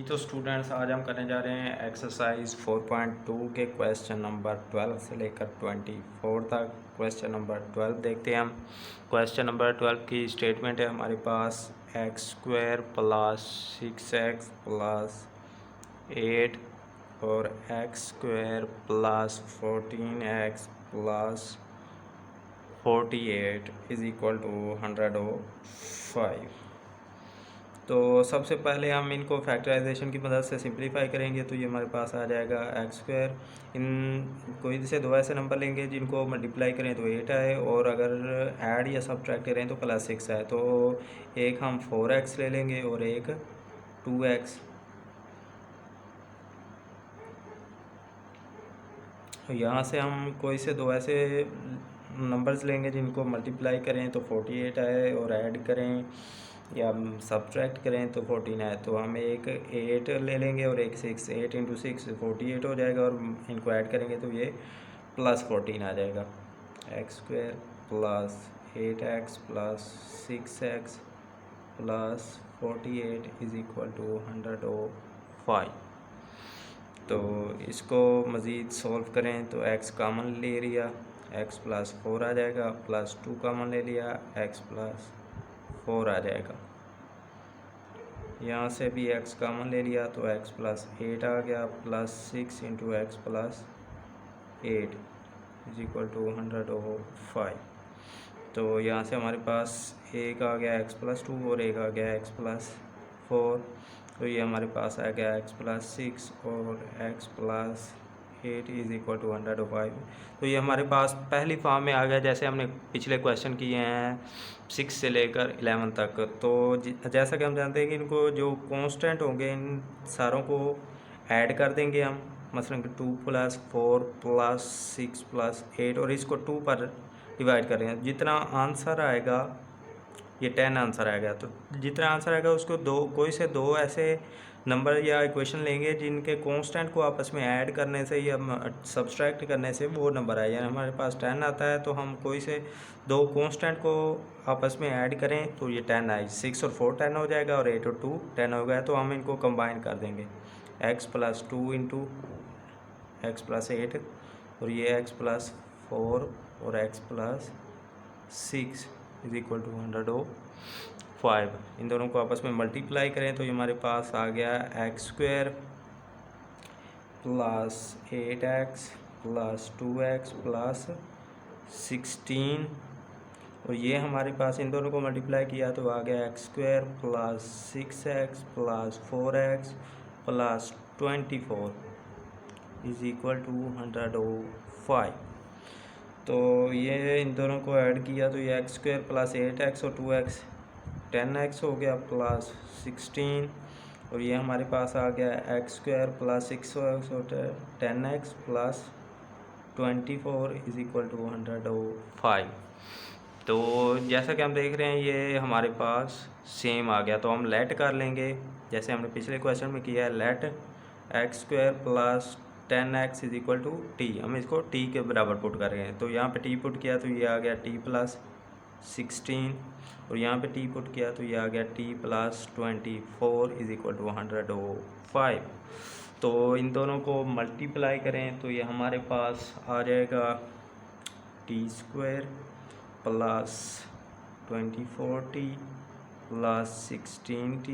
तो स्टूडेंट्स आज हम करने जा रहे हैं एक्सरसाइज 4.2 के क्वेश्चन नंबर 12 से लेकर 24 तक। क्वेश्चन नंबर 12 देखते हैं हम। क्वेश्चन नंबर 12 की स्टेटमेंट है हमारे पास x square plus 6x plus 8 और x square plus 14x plus 48 is equal to 105। तो सबसे पहले हम इनको फैक्टराइजेशन की मदद से सिंप्लीफाई करेंगे तो ये हमारे पास आ जाएगा एक्स स्क्वायर। इन कोई से दो ऐसे नंबर लेंगे जिनको मल्टीप्लाई करें तो 8 आए और अगर ऐड या सब्ट्रैक्ट करें तो प्लस 6 आए। तो एक हम 4x ले लेंगे और एक 2x। यहाँ से हम कोई से दो ऐसे नंबर्स लेंगे जिनको मल्टीप्लाई करें तो 48 आए और ऐड करें या सब्ट्रैक्ट करें तो 14 आए। तो हम एक 8 ले लेंगे और एक 6। 8 इंटू 6 48 हो जाएगा और इनको ऐड करेंगे तो ये प्लस 14 आ जाएगा। X square plus 8x plus 6x plus 48 is equal to 105। तो इसको मज़ीद सॉल्व करें तो x कॉमन ले लिया, x प्लस 4 आ जाएगा, प्लस 2 कॉमन ले लिया, x प्लस 4 आ जाएगा। यहाँ से भी x कॉमन ले लिया तो x प्लस 8 आ गया, plus 6 into x plus 8 is equal to 105। तो यहाँ से हमारे पास एक आ गया x प्लस 2 और एक आ गया x प्लस 4। तो ये हमारे पास आ गया x प्लस 6 और x plus 8 is equal to 105। तो ये हमारे पास पहली फॉर्म में आ गया जैसे हमने पिछले क्वेश्चन किए हैं 6 से लेकर 11 तक। तो जैसा कि हम जानते हैं कि इनको जो कांस्टेंट होंगे इन सारों को ऐड कर देंगे हम, मसलन कि 2 प्लस 4 प्लस 6 प्लस 8 और इसको 2 पर डिवाइड करेंगे। जितना आंसर आएगा ये 10 आंसर आएगा। तो जितना आंसर आएगा उसको कोई से दो ऐसे नंबर या इक्वेशन लेंगे जिनके कांस्टेंट को आपस में ऐड करने से या सब्सट्रैक्ट करने से वो नंबर आए। यानी हमारे पास 10 आता है तो हम कोई से दो कांस्टेंट को आपस में ऐड करें तो ये 10 आए। 6 और 4 10 हो जाएगा और 8 और 2 10 हो गया। तो हम इनको कंबाइन कर देंगे, x plus 2 into x plus 8 और ये x प्लस 4 और x plus 6 is equal to 105। इन दोनों को आपस में मल्टीप्लाई करें तो ये हमारे पास आ गया x square plus 8x plus 2x plus 16 और ये हमारे पास इन दोनों को मल्टीप्लाई किया तो आ गया x square plus 6x plus 4x plus 24 is equal to 105। तो ये इन दोनों को ऐड किया तो ये एक्स स्क्वायर प्लस 8x और 2x 10x हो गया प्लस 16 और ये हमारे पास आ गया एक्स स्क्वायर प्लस 6x और 10x plus 24 is equal to 105। तो जैसा कि हम देख रहे हैं ये हमारे पास सेम आ गया। तो हम लेट कर लेंगे जैसे हमने पिछले क्वेश्चन में किया है, let x square plus 10x is equal to t. हम इसको t के बराबर पुट कर रहे हैं। तो यहाँ पे t पुट किया तो ये आ गया t प्लस 16 और यहाँ पे t पुट किया तो ये आ गया t plus 24 is equal to 105। तो इन दोनों को मल्टीप्लाई करें तो ये हमारे पास आ जाएगा t square plus 24t plus 16t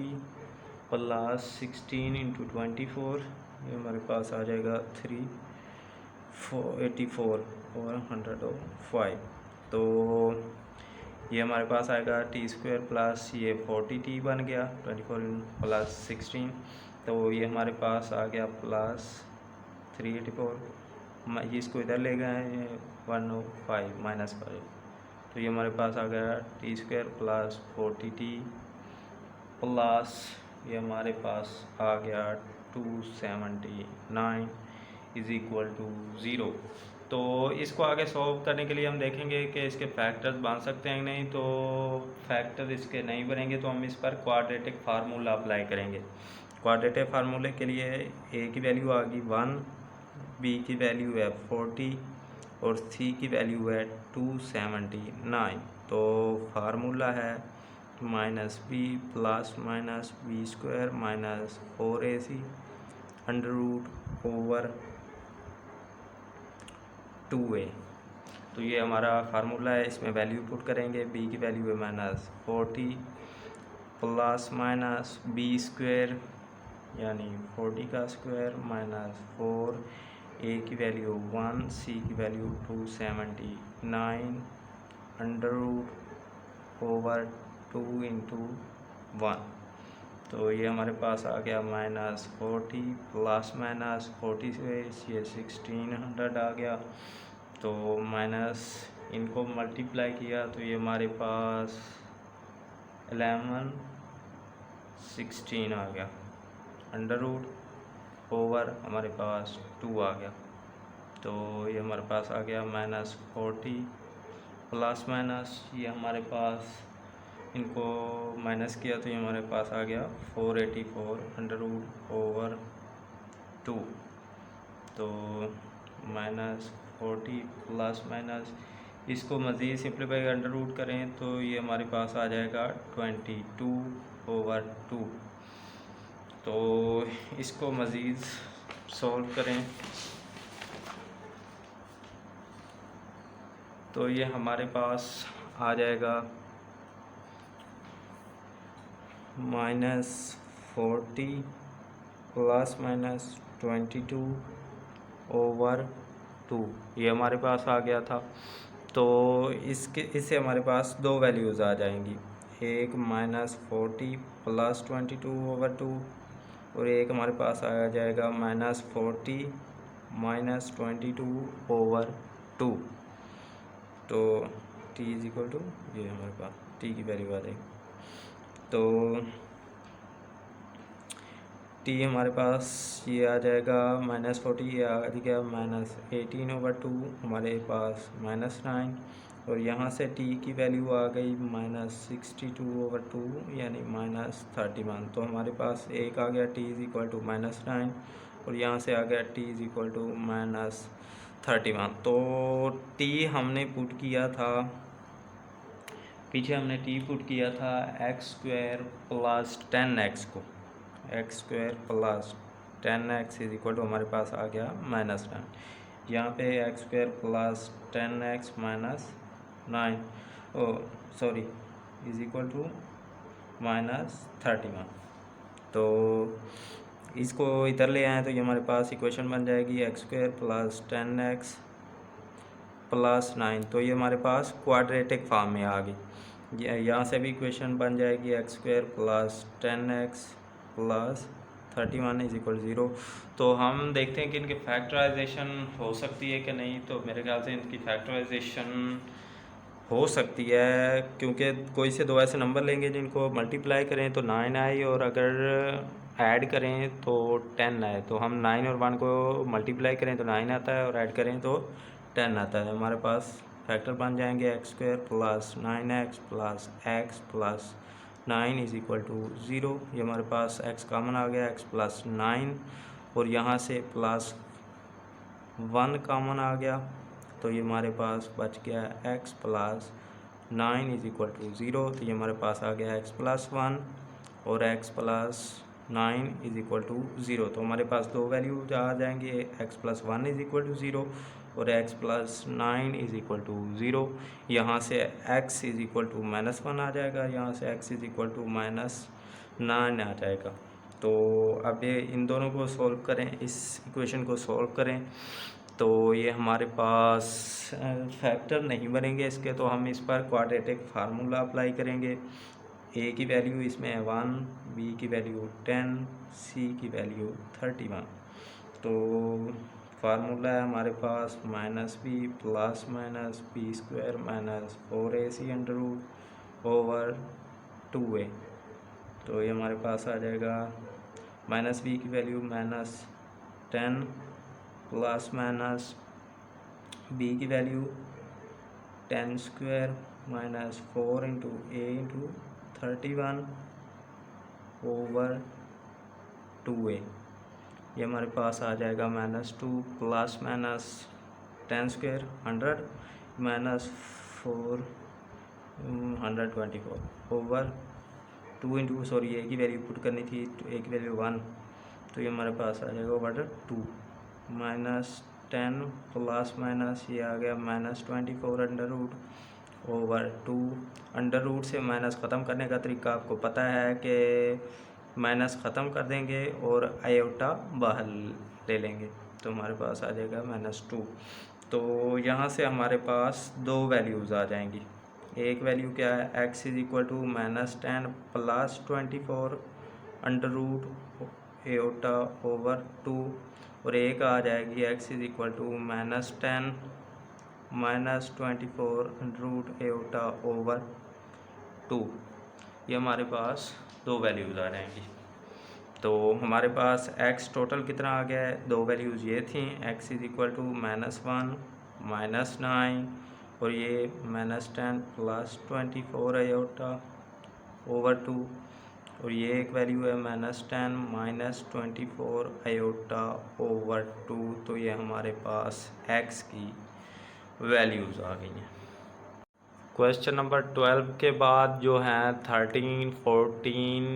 plus 16 into 24, ये हमारे पास आ जाएगा 384 और 105। तो ये हमारे पास आएगा टी स्क्वायर प्लस ये 40t बन गया 24 प्लस 16। तो ये हमारे पास आ गया प्लस 384, इसको इधर ले गए 105 माइनस 5। तो ये हमारे पास आ गया T square plus 40t plus ये हमारे पास आ गया 279 इज़ इक्वल टू 0। तो इसको आगे सॉल्व करने के लिए हम देखेंगे कि इसके फैक्टर्स बन सकते हैं नहीं। तो फैक्टर इसके नहीं बनेंगे तो हम इस पर क्वाड्रेटिक फार्मूला अप्लाई करेंगे। क्वाड्रेटिक फार्मूले के लिए a की वैल्यू आ गई 1, b की वैल्यू है 40 और c की वैल्यू है 279। तो फार्मूला है minus b plus minus b square minus 4ac under root over 2a। तो ये हमारा फार्मूला है, इसमें वैल्यू पुट करेंगे। बी की वैल्यू है -40 प्लस माइनस बी स्क्वायर यानी 40 का स्क्वायर माइनस 4, ए की वैल्यू 1, सी की value 279 under root over 2 into 1। तो ये हमारे पास आ गया -40 प्लस माइनस 40 से ये 1600 आ गया। तो माइनस इनको मल्टीप्लाई किया तो ये हमारे पास 1116 आ गया अंडर रूट ओवर हमारे पास 2 आ गया। तो ये हमारे पास आ गया -40 प्लस माइनस ये हमारे पास इनको माइनस किया तो ये हमारे पास आ गया 484 अंडर रूट ओवर 2। तो -40 प्लस माइनस इसको मज़ीद सिंप्लीफाई अंडर रूट करें तो ये हमारे पास आ जाएगा 22/2। तो इसको मज़ीद सॉल्व करें तो ये हमारे पास आ जाएगा -40 प्लस माइनस 22/2 ये हमारे पास आ गया था। तो इससे हमारे पास दो वैल्यूज़ आ जाएंगी, एक -40 प्लस 22/2 और एक हमारे पास आ जाएगा -40 माइनस 22/2। तो t इज इक्वल टू ये हमारे पास t की वैल्यू आ जाएगी। तो t हमारे पास ये आ जाएगा -40, ये आ गया -18/2 हमारे पास -9 और यहाँ से t की वैल्यू आ गई -62/2 यानी -31। तो हमारे पास एक आ गया t इज इक्वल टू -9 और यहाँ से आ गया t इज इक्वल टू -31। तो t हमने पुट किया था, पीछे हमने t पुट किया था x² प्लस 10x को, x² plus 10x is equal to हमारे पास आ गया -9। यहाँ पे x² plus 10x -9 sorry is equal to -31। तो इसको इधर ले आए तो ये हमारे पास इक्वेशन बन जाएगी x² प्लस 10x प्लस 9। तो ये हमारे पास क्वाड्रेटिक फॉर्म में आ गई। यहाँ से भी इक्वेशन बन जाएगी x² plus 10x plus 31 is equal 0। तो हम देखते हैं कि इनकी फैक्टराइजेशन हो सकती है कि नहीं। तो मेरे ख्याल से इनकी फैक्टराइजेशन हो सकती है, क्योंकि कोई से दो ऐसे नंबर लेंगे जिनको मल्टीप्लाई करें तो 9 आए और अगर ऐड करें तो 10 आए। तो हम 9 और 1 को मल्टीप्लाई करें तो 9 आता है और ऐड करें तो 10 आता है। हमारे पास फैक्टर बन जाएंगे x² plus 9x plus x plus 9 is equal to 0। ये हमारे पास x कॉमन आ गया, x प्लस 9 और यहाँ से प्लस 1 कॉमन आ गया। तो ये हमारे पास बच गया x plus 9 is equal to 0। तो ये हमारे पास आ गया x प्लस 1 और x plus 9 is equal to 0। तो हमारे पास दो वैल्यू आ जाएंगे, x plus 1 is equal to 0 और x plus 9 is equal to 0। यहाँ से x इज इक्वल टू -1 आ जाएगा, यहाँ से x इज इक्वल टू -9 आ जाएगा। तो अब ये इन दोनों को सॉल्व करें, इस इक्वेशन को सॉल्व करें तो ये हमारे पास फैक्टर नहीं बनेंगे इसके। तो हम इस पर क्वाड्रेटिक फार्मूला अप्लाई करेंगे। a की वैल्यू इसमें है 1, b की वैल्यू 10, c की वैल्यू 31। तो फार्मूला है हमारे पास -b plus minus b square minus 4ac under root over 2a। तो ये हमारे पास आ जाएगा -b की वैल्यू -10 प्लस माइनस b की value 10 square minus 4 into a into 31 over 2a। ये हमारे पास आ जाएगा -2 plus minus 10 square 100 minus 4 124 over 2 into sorry a की वैल्यू पुट करनी थी, तो ए की वैल्यू 1, तो ये हमारे पास आ जाएगा ओवर 2 -10 प्लस माइनस ये आ गया -24 under root over 2। Under root से माइनस ख़त्म करने का तरीका आपको पता है कि माइनस ख़त्म कर देंगे और आयोटा बाहर ले लेंगे, तो हमारे पास आ जाएगा -2। तो यहाँ से हमारे पास दो वैल्यूज़ आ जाएंगी। एक वैल्यू क्या है, x is equal to -10 plus 24 under root iota over 2, और एक आ जाएगी x is equal to -10 -24 under root iota over 2। ये हमारे पास दो वैल्यूज़ आ जाएंगी। तो हमारे पास x टोटल कितना आ गया है, दो वैल्यूज़ ये थी, x इज़ इक्वल टू -1 -9 और ये -10 प्लस 24 आयोटा ओवर 2, और ये एक वैल्यू है -10 -24 आयोटा ओवर 2। तो ये हमारे पास x की वैल्यूज़ आ गई हैं। क्वेश्चन नंबर 12 के बाद जो है 13 14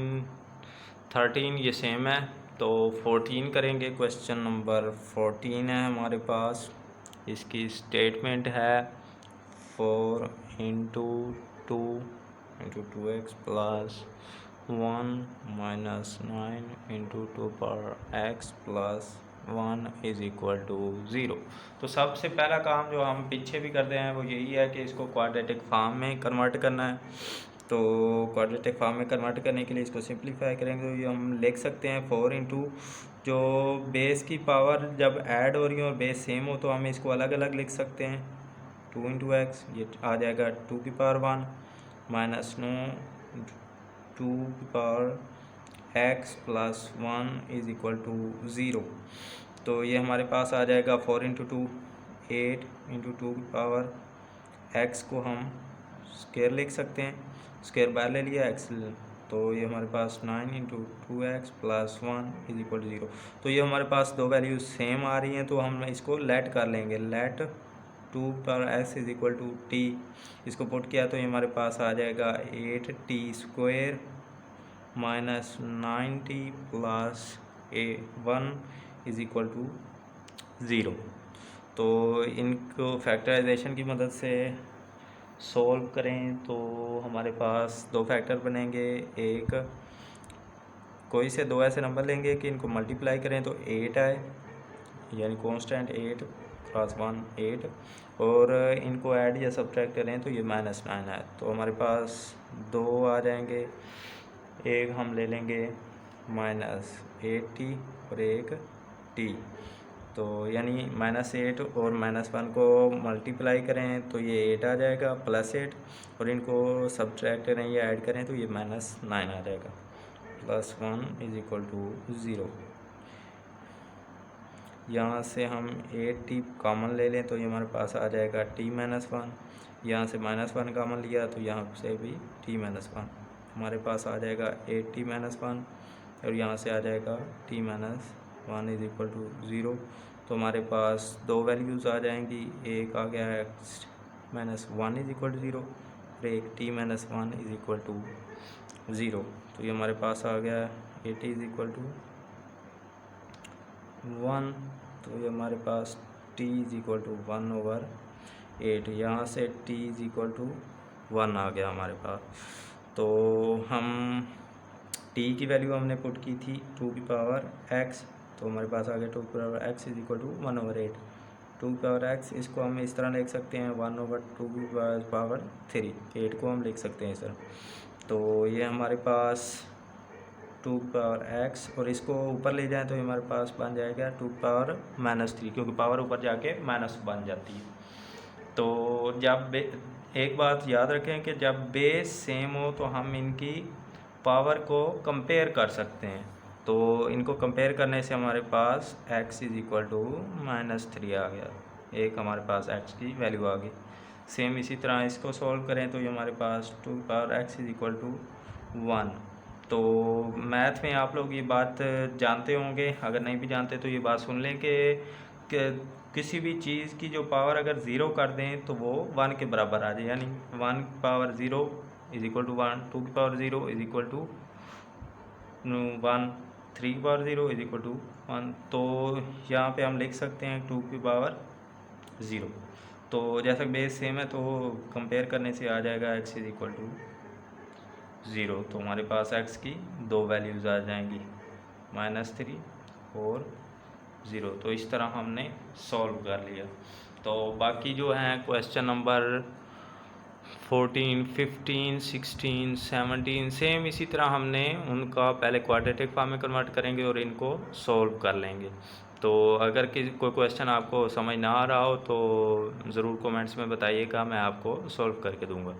13 ये सेम है, तो 14 करेंगे। क्वेश्चन नंबर 14 है हमारे पास, इसकी स्टेटमेंट है 4 into 2 into 2x plus 1 minus 9 into 2 power x plus 1 is equal to 0। तो सबसे पहला काम जो हम पीछे भी करते हैं वो यही है कि इसको क्वाड्रेटिक फॉर्म में कन्वर्ट करना है। तो क्वाड्रेटिक फॉर्म में कन्वर्ट करने के लिए इसको सिंप्लीफाई करेंगे, तो ये हम लिख सकते हैं 4 इंटू जो बेस की पावर जब ऐड हो रही हो और बेस सेम हो तो हम इसको अलग अलग लिख सकते हैं। 2 इंटू एक्स ये आ जाएगा 2 की पावर 1 माइनस 9 2 की power x plus 1 is equal to 0। तो ये हमारे पास आ जाएगा 4 इंटू 2 8 इंटू 2 की पावर x को हम स्क्वायर लिख सकते हैं, स्क्वायर बाहर ले लिया x, तो ये हमारे पास 9 into 2x plus 1 is equal to 0। तो ये हमारे पास दो वैल्यूज सेम आ रही हैं, तो हम इसको लेट कर लेंगे, लेट 2 पर x is equal to t। इसको पुट किया तो ये हमारे पास आ जाएगा 8t square minus 9t plus 1 is equal to 0। तो इनको फैक्टराइजेशन की मदद से सॉल्व करें तो हमारे पास दो फैक्टर बनेंगे। एक कोई से दो ऐसे नंबर लेंगे कि इनको मल्टीप्लाई करें तो 8 आए, यानी कांस्टेंट 8 + 1 8, और इनको ऐड या सब्ट्रैक्ट करें तो ये -9 आए। तो हमारे पास दो आ जाएंगे, एक हम ले लेंगे -8t और एक t, तो यानी -8 और -1 को मल्टीप्लाई करें तो ये 8 आ जाएगा +8, और इनको सब्ट्रैक्ट करें या ऐड करें तो ये -9 आ जाएगा, +1 इज इक्वल टू 0। यहाँ से हम 8t कॉमन ले लें तो ये हमारे पास आ जाएगा t-1, यहाँ से -1 कॉमन लिया तो यहाँ से भी t-1, हमारे पास आ जाएगा 8t-1, और यहाँ से आ जाएगा t-1 इज इक्वल टू 0। तो हमारे पास दो वैल्यूज़ आ जाएंगी, एक आ गया है -1 इज इक्वल टू 0 और एक t-1 इज इक्वल टू 0। तो ये हमारे पास आ गया 8t इज इक्वल टू 1, तो ये हमारे पास t इज इक्वल टू 1/8, यहाँ से t इज इक्वल टू 1 आ गया हमारे पास। तो हम t की वैल्यू हमने पुट की थी 2 की पावर x, तो हमारे पास आ गया 2 की power x is equal to 1/8। 2 की पावर x इसको हम इस तरह लिख सकते हैं 1/2 की पावर 3, 8 को हम लिख सकते हैं इस तरह। तो ये हमारे पास 2 की पावर x, और इसको ऊपर ले जाएं तो हमारे पास बन जाएगा 2 की पावर -3, क्योंकि पावर ऊपर जाके माइनस बन जाती है। तो जब एक बात याद रखें कि जब बेस सेम हो तो हम इनकी पावर को कंपेयर कर सकते हैं। तो इनको कंपेयर करने से हमारे पास x इज इक्वल टू -3 आ गया, एक हमारे पास x की वैल्यू आ गई। सेम इसी तरह इसको सॉल्व करें तो ये हमारे पास 2 की power x is equal to 1। तो मैथ में आप लोग ये बात जानते होंगे, अगर नहीं भी जानते तो ये बात सुन लें कि किसी भी चीज़ की जो पावर अगर 0 कर दें तो वो 1 के बराबर आ जाए, यानी 1 पावर 0 इज इक्वल टू 1, 2 की पावर 0 इज इक्वल टू 1, 3 की पावर 0 इज इक्वल टू 1। तो यहाँ पे हम लिख सकते हैं 2 की पावर 0। तो जैसा बेस सेम है तो कंपेयर करने से आ जाएगा x इज इक्वल टू 0। तो हमारे पास x की दो वैल्यूज़ आ जाएंगी, -3 और 0। तो इस तरह हमने सॉल्व कर लिया। तो बाकी जो हैं क्वेश्चन नंबर 14, 15, 16, 17 सेम इसी तरह हमने उनका पहले क्वाड्रेटिक फॉर्म में कन्वर्ट करेंगे और इनको सॉल्व कर लेंगे। तो अगर कोई क्वेश्चन आपको समझ ना आ रहा हो तो ज़रूर कमेंट्स में बताइएगा, मैं आपको सॉल्व करके दूंगा।